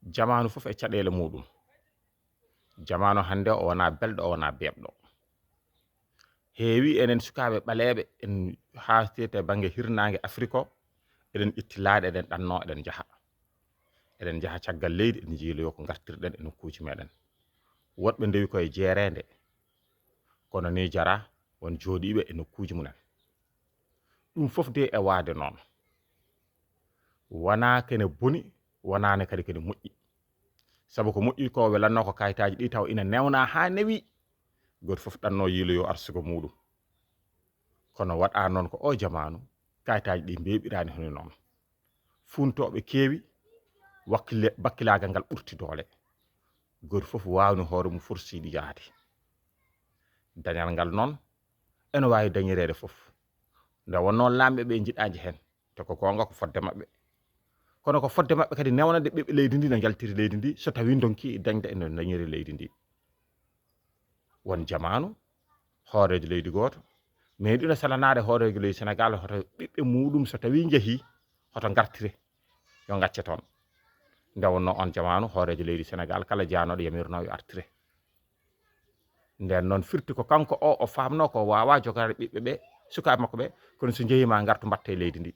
jamanu fof e caɗele muɗum. Jamanu hande o wona belɗo o wona beɓɗo. Heewi enen sukaɓe ɓaleɓe en haatete banggue hirnangue Afrique o eɗen itti laaɗe eɗen ɗanno eɗen jaaha caggal leydi eɗen jiiloyo ko gartirɗen e nokkuji meɗen. Woɗɓe ndewi koye jeerede kono ni jara won jooɗiɓe e nokkuji munen. ɗum fof de e waade noon wona kene boni wonane kadi kene moƴƴi, sabu ko moƴƴi ko welanno ko kayitaji ɗi taw ina newna ha newi goto fof ɗanno yiiloyo arsugo muɗum. Kono waɗa noon ko o jamanu kayitaji ɗi beɓirani hono noon. Funtoɓe keewi, bakkilagal ngal ɓurti doole. Goto fof wawni hoore mum forsiɗi yaade. Dañal ngal noon ene wawi dañirede fof nde wonno lamɓe ɓe jiɗaji hen te ko gonga ko fodde mabɓe, kono ko fodde mabɓe kadi newnade ɓeɓɓe leydi ndi no jaltiri leydi ndi so tawi donki dañde eno dañiri leydi ndi. Won jamanu hoorejo leydi goto meeɗino salanade hoorejo leydi Sénégal hoto ɓiɓɓe muɗum so tawi jeehi hoto gartire yo gacce toon. Nde wonno on jamanu hoorejo leydi Sénégal kala janoɗo yamirno yo artire. Nden noon firti ko kanko o famno ko wawa jogade ɓiɓɓe ɓe sukaɓe makko ɓe, kono so jeehima gartu mbatte leydi ndi.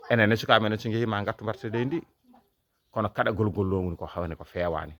Enenne sukaɓe men so jeehima gartu mbatte leydi ndi, kono kaɗagol ngol woni ko hawni ko fewani.